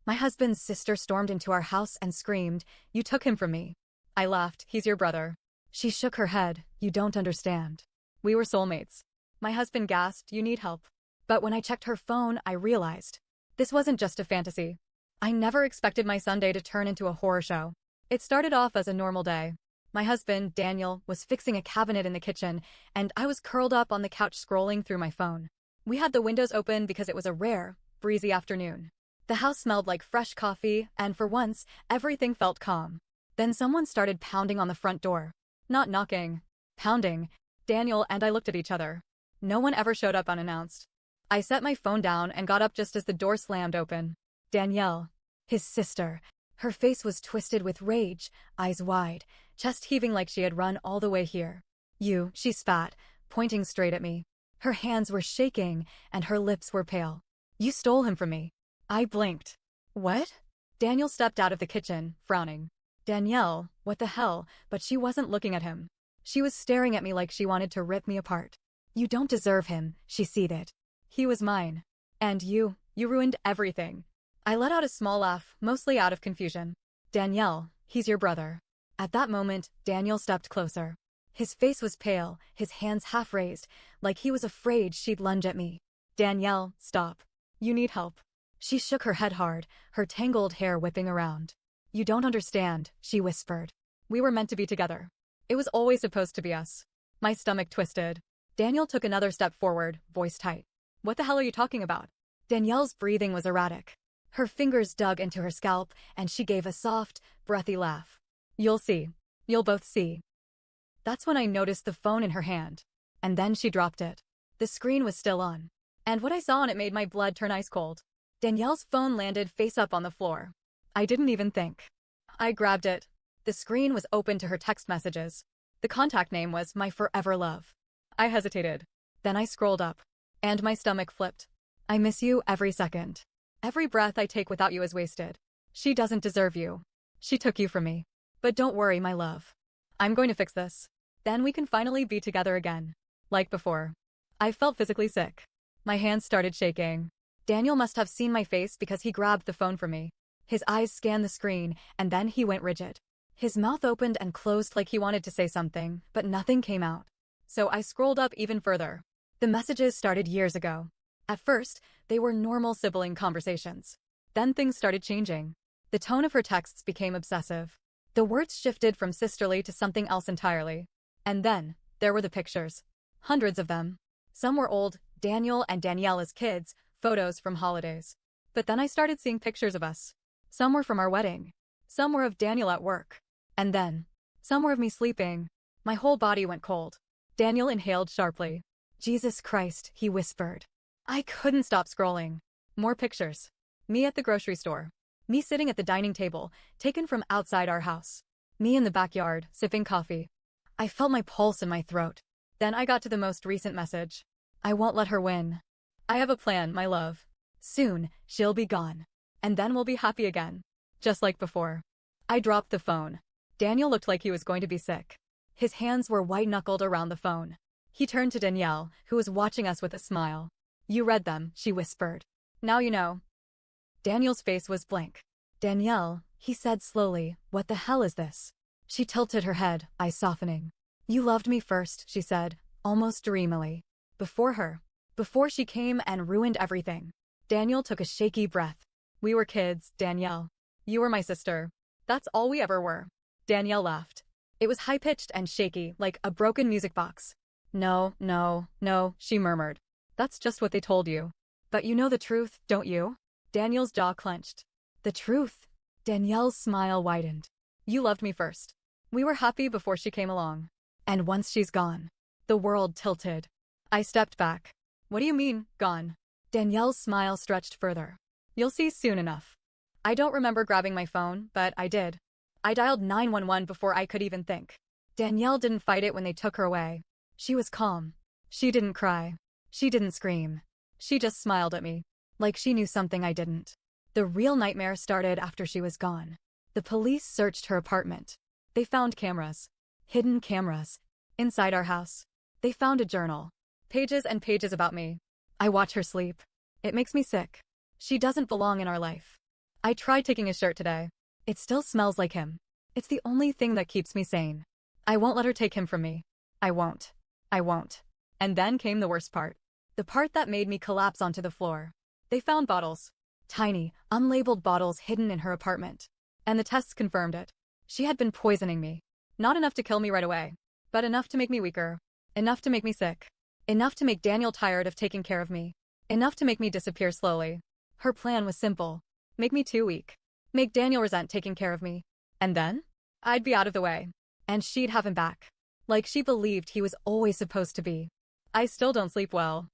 My husband's sister stormed into our house and screamed, "You took him from me." I laughed, "He's your brother." She shook her head, "You don't understand. We were soulmates." My husband gasped, "You need help." But when I checked her phone, I realized this wasn't just a fantasy. I never expected my Sunday to turn into a horror show. It started off as a normal day. My husband, Daniel, was fixing a cabinet in the kitchen, and I was curled up on the couch scrolling through my phone. We had the windows open because it was a rare, breezy afternoon. The house smelled like fresh coffee, and for once, everything felt calm. Then someone started pounding on the front door. Not knocking, pounding. Daniel and I looked at each other. No one ever showed up unannounced. I set my phone down and got up just as the door slammed open. Danielle, his sister. Her face was twisted with rage, eyes wide, chest heaving like she had run all the way here. "You," she spat, pointing straight at me. Her hands were shaking, and her lips were pale. "You stole him from me." I blinked. "What?" Daniel stepped out of the kitchen, frowning. Danielle, what the hell, but she wasn't looking at him. She was staring at me like she wanted to rip me apart. "You don't deserve him," she seethed. "He was mine. And you ruined everything." I let out a small laugh, mostly out of confusion. "Danielle, he's your brother." At that moment, Daniel stepped closer. His face was pale, his hands half raised, like he was afraid she'd lunge at me. "Danielle, stop. You need help." She shook her head hard, her tangled hair whipping around. "You don't understand," she whispered. "We were meant to be together. It was always supposed to be us." My stomach twisted. Daniel took another step forward, voice tight. "What the hell are you talking about?" Danielle's breathing was erratic. Her fingers dug into her scalp, and she gave a soft, breathy laugh. "You'll see. You'll both see." That's when I noticed the phone in her hand. And then she dropped it. The screen was still on. And what I saw on it made my blood turn ice cold. Danielle's phone landed face up on the floor. I didn't even think. I grabbed it. The screen was open to her text messages. The contact name was My Forever Love. I hesitated. Then I scrolled up. And my stomach flipped. "I miss you every second. Every breath I take without you is wasted. She doesn't deserve you. She took you from me. But don't worry, my love. I'm going to fix this. Then we can finally be together again. Like before." I felt physically sick. My hands started shaking. Daniel must have seen my face because he grabbed the phone from me. His eyes scanned the screen, and then he went rigid. His mouth opened and closed like he wanted to say something, but nothing came out. So I scrolled up even further. The messages started years ago. At first, they were normal sibling conversations. Then things started changing. The tone of her texts became obsessive. The words shifted from sisterly to something else entirely. And then, there were the pictures. Hundreds of them. Some were old, Daniel and Danielle as kids, photos from holidays. But then I started seeing pictures of us. Some were from our wedding. Some were of Daniel at work. And then, some were of me sleeping. My whole body went cold. Daniel inhaled sharply. "Jesus Christ," he whispered. I couldn't stop scrolling. More pictures. Me at the grocery store. Me sitting at the dining table, taken from outside our house. Me in the backyard, sipping coffee. I felt my pulse in my throat. Then I got to the most recent message. "I won't let her win. I have a plan, my love. Soon, she'll be gone. And then we'll be happy again. Just like before." I dropped the phone. Daniel looked like he was going to be sick. His hands were white-knuckled around the phone. He turned to Danielle, who was watching us with a smile. "You read them," she whispered. "Now you know." Daniel's face was blank. "Danielle," he said slowly, "what the hell is this?" She tilted her head, eyes softening. "You loved me first," she said, almost dreamily. "Before her. Before she came and ruined everything." Daniel took a shaky breath. "We were kids, Danielle. You were my sister. That's all we ever were." Danielle laughed. It was high-pitched and shaky, like a broken music box. "No, no, no," she murmured. "That's just what they told you. But you know the truth, don't you?" Daniel's jaw clenched. "The truth?" Danielle's smile widened. "You loved me first. We were happy before she came along. And once she's gone." The world tilted. I stepped back. "What do you mean, gone?" Danielle's smile stretched further. "You'll see soon enough." I don't remember grabbing my phone, but I did. I dialed 911 before I could even think. Danielle didn't fight it when they took her away. She was calm. She didn't cry. She didn't scream. She just smiled at me, like she knew something I didn't. The real nightmare started after she was gone. The police searched her apartment. They found cameras. Hidden cameras. Inside our house. They found a journal. Pages and pages about me. I watch her sleep. It makes me sick. She doesn't belong in our life. I tried taking his shirt today. It still smells like him. It's the only thing that keeps me sane. I won't let her take him from me. I won't. I won't. And then came the worst part. The part that made me collapse onto the floor. They found bottles. Tiny, unlabeled bottles hidden in her apartment. And the tests confirmed it. She had been poisoning me. Not enough to kill me right away, but enough to make me weaker. Enough to make me sick. Enough to make Daniel tired of taking care of me. Enough to make me disappear slowly. Her plan was simple. Make me too weak. Make Daniel resent taking care of me. And then? I'd be out of the way. And she'd have him back. Like she believed he was always supposed to be. I still don't sleep well.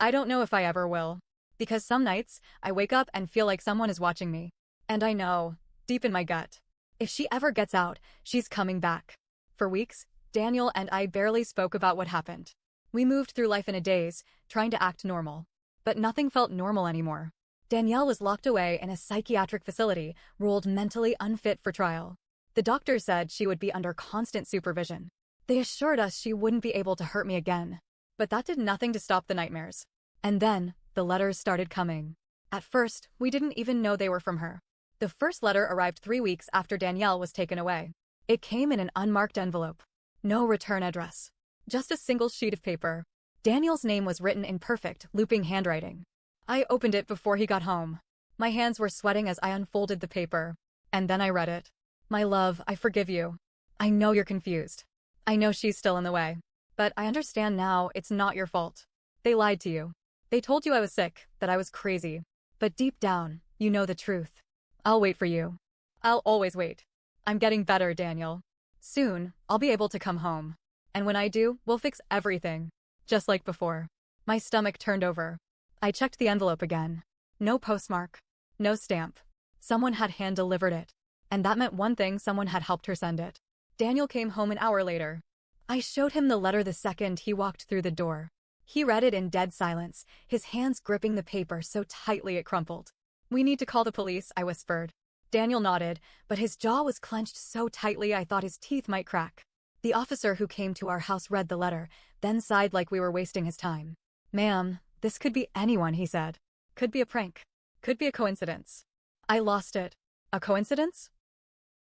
I don't know if I ever will. Because some nights, I wake up and feel like someone is watching me. And I know, deep in my gut, if she ever gets out, she's coming back. For weeks, Daniel and I barely spoke about what happened. We moved through life in a daze, trying to act normal. But nothing felt normal anymore. Danielle was locked away in a psychiatric facility, ruled mentally unfit for trial. The doctor said she would be under constant supervision. They assured us she wouldn't be able to hurt me again. But that did nothing to stop the nightmares. And then, the letters started coming. At first, we didn't even know they were from her. The first letter arrived 3 weeks after Danielle was taken away. It came in an unmarked envelope. No return address. Just a single sheet of paper. Daniel's name was written in perfect, looping handwriting. I opened it before he got home. My hands were sweating as I unfolded the paper. And then I read it. My love, I forgive you. I know you're confused. I know she's still in the way. But I understand now it's not your fault. They lied to you. They told you I was sick, that I was crazy. But deep down, you know the truth. I'll wait for you. I'll always wait. I'm getting better, Daniel. Soon, I'll be able to come home. And when I do, we'll fix everything. Just like before. My stomach turned over. I checked the envelope again. No postmark. No stamp. Someone had hand-delivered it. And that meant one thing: someone had helped her send it. Daniel came home an hour later. I showed him the letter the second he walked through the door. He read it in dead silence, his hands gripping the paper so tightly it crumpled. We need to call the police, I whispered. Daniel nodded, but his jaw was clenched so tightly I thought his teeth might crack. The officer who came to our house read the letter, then sighed like we were wasting his time. Ma'am, this could be anyone, he said. Could be a prank. Could be a coincidence. I lost it. A coincidence?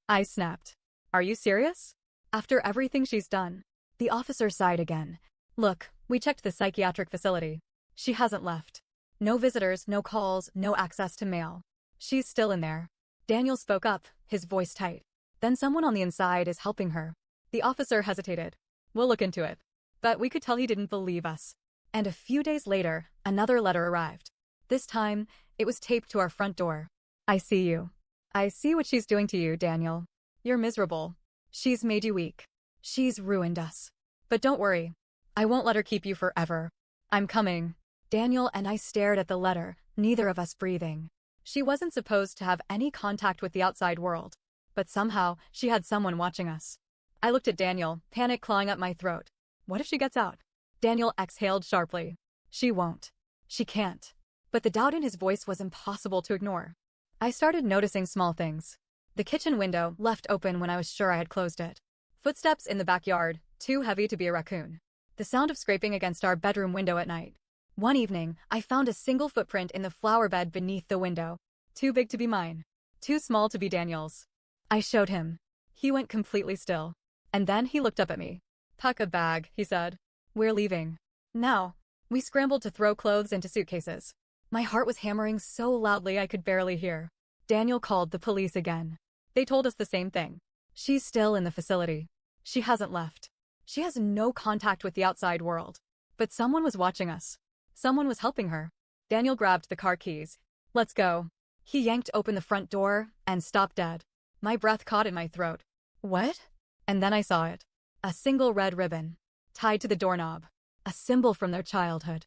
I snapped. Are you serious? After everything she's done. The officer sighed again. Look, we checked the psychiatric facility. She hasn't left. No visitors, no calls, no access to mail. She's still in there. Daniel spoke up, his voice tight. Then someone on the inside is helping her. The officer hesitated. We'll look into it. But we could tell he didn't believe us. And a few days later, another letter arrived. This time, it was taped to our front door. I see you. I see what she's doing to you, Daniel. You're miserable. She's made you weak. She's ruined us. But don't worry. I won't let her keep you forever. I'm coming. Daniel and I stared at the letter, neither of us breathing. She wasn't supposed to have any contact with the outside world. But somehow, she had someone watching us. I looked at Daniel, panic clawing up my throat. What if she gets out? Daniel exhaled sharply. She won't. She can't. But the doubt in his voice was impossible to ignore. I started noticing small things. The kitchen window, left open when I was sure I had closed it. Footsteps in the backyard, too heavy to be a raccoon. The sound of scraping against our bedroom window at night. One evening, I found a single footprint in the flower bed beneath the window. Too big to be mine. Too small to be Daniel's. I showed him. He went completely still. And then he looked up at me. Pack a bag, he said. We're leaving. Now. We scrambled to throw clothes into suitcases. My heart was hammering so loudly I could barely hear. Daniel called the police again. They told us the same thing. She's still in the facility. She hasn't left. She has no contact with the outside world. But someone was watching us. Someone was helping her. Daniel grabbed the car keys. Let's go. He yanked open the front door and stopped dead. My breath caught in my throat. What? And then I saw it. A single red ribbon. Tied to the doorknob. A symbol from their childhood.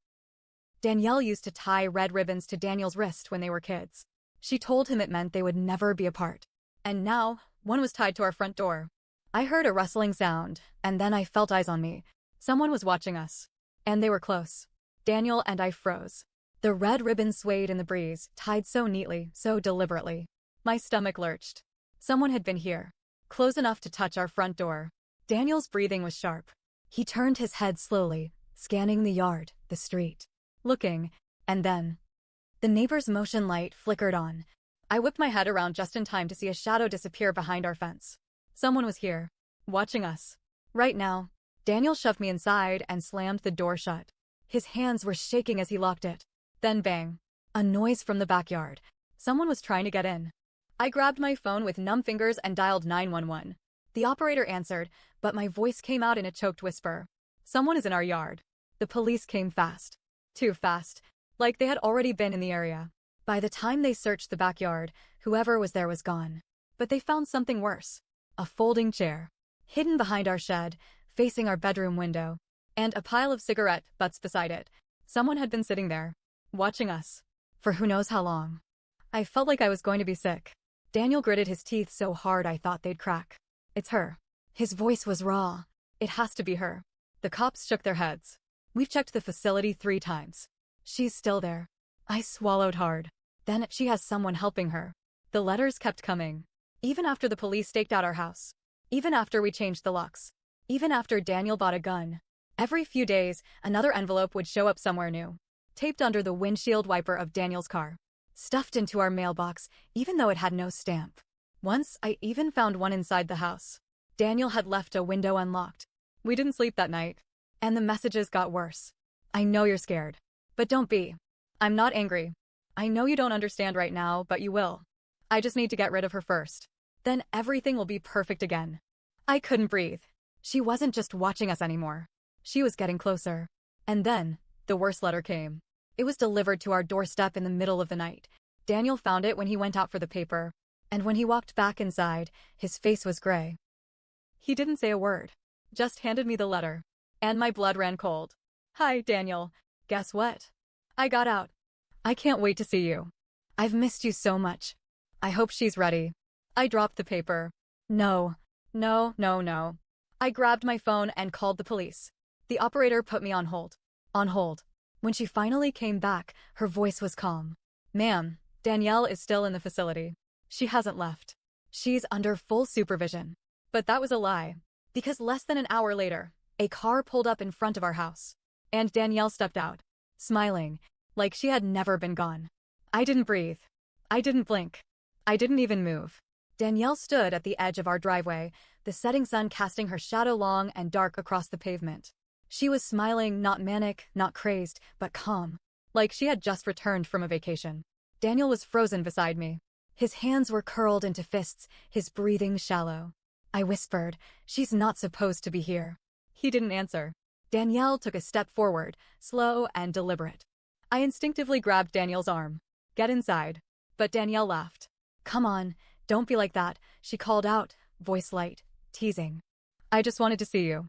Danielle used to tie red ribbons to Daniel's wrist when they were kids. She told him it meant they would never be apart. And now, one was tied to our front door. I heard a rustling sound, and then I felt eyes on me. Someone was watching us. And they were close. Daniel and I froze. The red ribbon swayed in the breeze, tied so neatly, so deliberately. My stomach lurched. Someone had been here. Close enough to touch our front door. Daniel's breathing was sharp. He turned his head slowly, scanning the yard, the street. Looking, and then the neighbor's motion light flickered on. I whipped my head around just in time to see a shadow disappear behind our fence. Someone was here, watching us. Right now. Daniel shoved me inside and slammed the door shut. His hands were shaking as he locked it. Then bang. A noise from the backyard. Someone was trying to get in. I grabbed my phone with numb fingers and dialed 911. The operator answered, but my voice came out in a choked whisper. Someone is in our yard. The police came fast. Too fast. Like they had already been in the area. By the time they searched the backyard, whoever was there was gone. But they found something worse. A folding chair. Hidden behind our shed, facing our bedroom window. And a pile of cigarette butts beside it. Someone had been sitting there, watching us. For who knows how long. I felt like I was going to be sick. Daniel gritted his teeth so hard I thought they'd crack. It's her. His voice was raw. It has to be her. The cops shook their heads. We've checked the facility 3 times. She's still there. I swallowed hard. Then she has someone helping her. The letters kept coming. Even after the police staked out our house. Even after we changed the locks. Even after Daniel bought a gun. Every few days, another envelope would show up somewhere new. Taped under the windshield wiper of Daniel's car. Stuffed into our mailbox, even though it had no stamp. Once, I even found one inside the house. Daniel had left a window unlocked. We didn't sleep that night. And the messages got worse. I know you're scared. But don't be. I'm not angry. I know you don't understand right now, but you will. I just need to get rid of her first. Then everything will be perfect again. I couldn't breathe. She wasn't just watching us anymore. She was getting closer. And then, the worst letter came. It was delivered to our doorstep in the middle of the night. Daniel found it when he went out for the paper. And when he walked back inside, his face was gray. He didn't say a word. Just handed me the letter. And my blood ran cold. Hi, Daniel. Guess what? I got out. I can't wait to see you. I've missed you so much. I hope she's ready. I dropped the paper. No. No, no, no. I grabbed my phone and called the police. The operator put me on hold. On hold. When she finally came back, her voice was calm. Ma'am, Danielle is still in the facility. She hasn't left. She's under full supervision. But that was a lie. Because less than an hour later, a car pulled up in front of our house. And Danielle stepped out, smiling, like she had never been gone. I didn't breathe. I didn't blink. I didn't even move. Danielle stood at the edge of our driveway, the setting sun casting her shadow long and dark across the pavement. She was smiling, not manic, not crazed, but calm, like she had just returned from a vacation. Daniel was frozen beside me. His hands were curled into fists, his breathing shallow. I whispered, "She's not supposed to be here." He didn't answer. Danielle took a step forward, slow and deliberate. I instinctively grabbed Daniel's arm. "Get inside." But Danielle laughed. "Come on, don't be like that," she called out, voice light, teasing. "I just wanted to see you."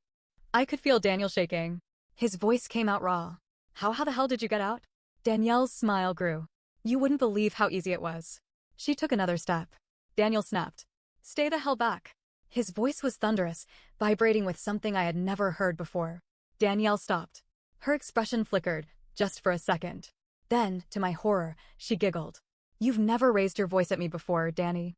I could feel Daniel shaking. His voice came out raw. How the hell did you get out?" Danielle's smile grew. "You wouldn't believe how easy it was." She took another step. Daniel snapped. "Stay the hell back." His voice was thunderous, vibrating with something I had never heard before. Danielle stopped. Her expression flickered, just for a second. Then, to my horror, she giggled. "You've never raised your voice at me before, Danny."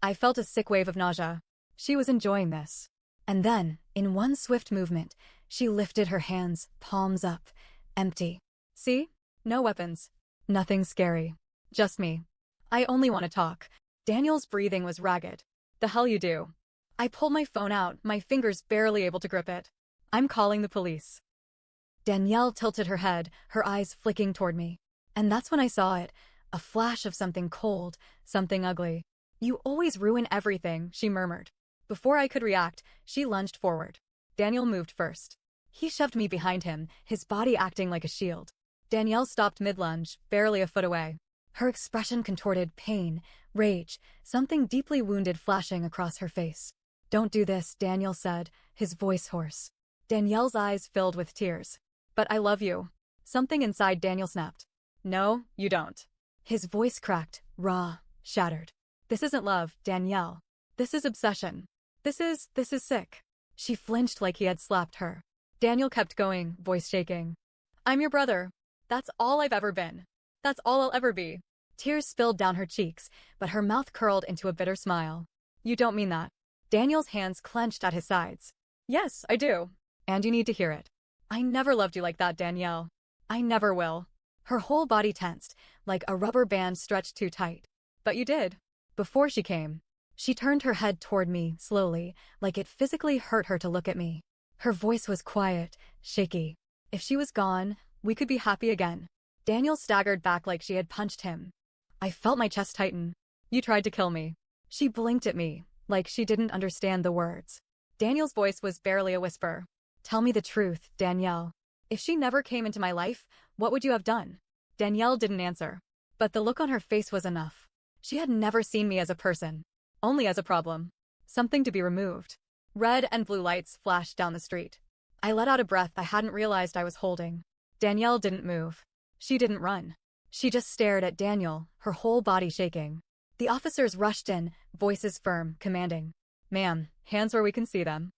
I felt a sick wave of nausea. She was enjoying this. And then, in one swift movement, she lifted her hands, palms up, empty. "See? No weapons. Nothing scary. Just me. I only want to talk." Daniel's breathing was ragged. "The hell you do?" I pulled my phone out, my fingers barely able to grip it. "I'm calling the police." Danielle tilted her head, her eyes flicking toward me. And that's when I saw it, a flash of something cold, something ugly. "You always ruin everything," she murmured. Before I could react, she lunged forward. Daniel moved first. He shoved me behind him, his body acting like a shield. Danielle stopped mid-lunge, barely a foot away. Her expression contorted pain, rage, something deeply wounded flashing across her face. "Don't do this," Daniel said, his voice hoarse. Danielle's eyes filled with tears. "But I love you." Something inside Daniel snapped. "No, you don't." His voice cracked, raw, shattered. "This isn't love, Danielle. This is obsession. This is sick." She flinched like he had slapped her. Daniel kept going, voice shaking. "I'm your brother. That's all I've ever been. That's all I'll ever be." Tears spilled down her cheeks, but her mouth curled into a bitter smile. "You don't mean that." Daniel's hands clenched at his sides. "Yes, I do. And you need to hear it. I never loved you like that, Danielle. I never will." Her whole body tensed, like a rubber band stretched too tight. But you did. Before she came. She turned her head toward me, slowly, like it physically hurt her to look at me. Her voice was quiet, shaky. If she was gone, we could be happy again. Daniel staggered back like she had punched him. I felt my chest tighten. You tried to kill me. She blinked at me, like she didn't understand the words. Daniel's voice was barely a whisper. Tell me the truth, Danielle. If she never came into my life, what would you have done? Danielle didn't answer. But the look on her face was enough. She had never seen me as a person. Only as a problem. Something to be removed. Red and blue lights flashed down the street. I let out a breath I hadn't realized I was holding. Danielle didn't move. She didn't run. She just stared at Daniel, her whole body shaking. The officers rushed in, voices firm, commanding. Ma'am, hands where we can see them.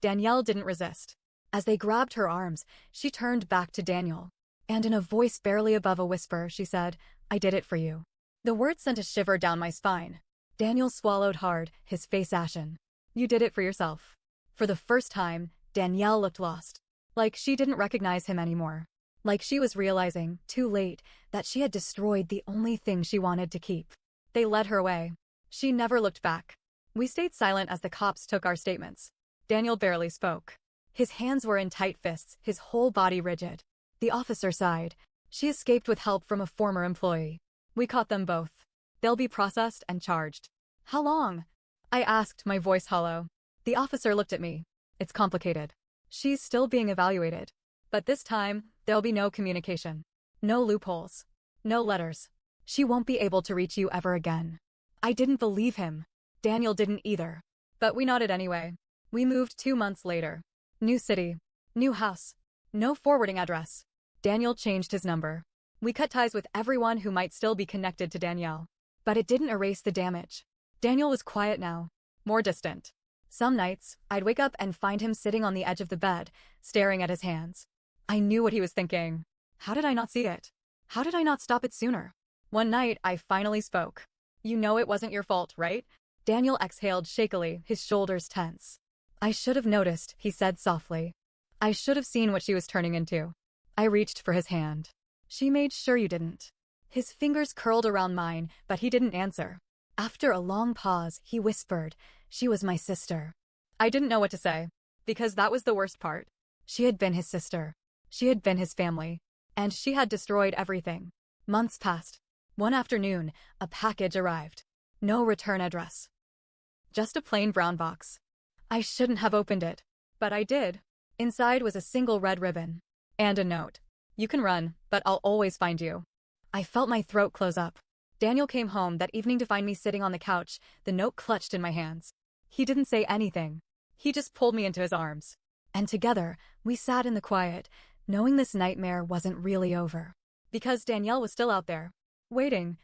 Danielle didn't resist. As they grabbed her arms, she turned back to Daniel. And in a voice barely above a whisper, she said, I did it for you. The words sent a shiver down my spine. Daniel swallowed hard, his face ashen. You did it for yourself. For the first time, Danielle looked lost. Like she didn't recognize him anymore. Like she was realizing, too late, that she had destroyed the only thing she wanted to keep. They led her away. She never looked back. We stayed silent as the cops took our statements. Daniel barely spoke. His hands were in tight fists, his whole body rigid. The officer sighed. She escaped with help from a former employee. We caught them both. They'll be processed and charged. How long? I asked, my voice hollow. The officer looked at me. It's complicated. She's still being evaluated. But this time, there'll be no communication. No loopholes. No letters. She won't be able to reach you ever again. I didn't believe him. Daniel didn't either. But we nodded anyway. We moved 2 months later. New city. New house. No forwarding address. Daniel changed his number. We cut ties with everyone who might still be connected to Danielle. But it didn't erase the damage. Daniel was quiet now. More distant. Some nights, I'd wake up and find him sitting on the edge of the bed, staring at his hands. I knew what he was thinking. How did I not see it? How did I not stop it sooner? One night, I finally spoke. You know it wasn't your fault, right? Daniel exhaled shakily, his shoulders tense. I should have noticed, he said softly. I should have seen what she was turning into. I reached for his hand. She made sure you didn't. His fingers curled around mine, but he didn't answer. After a long pause, he whispered, she was my sister. I didn't know what to say, because that was the worst part. She had been his sister. She had been his family. And she had destroyed everything. Months passed. One afternoon, a package arrived. No return address. Just a plain brown box. I shouldn't have opened it. But I did. Inside was a single red ribbon. And a note. You can run, but I'll always find you. I felt my throat close up. Daniel came home that evening to find me sitting on the couch, the note clutched in my hands. He didn't say anything. He just pulled me into his arms. And together, we sat in the quiet, knowing this nightmare wasn't really over. Because Danielle was still out there. Waiting,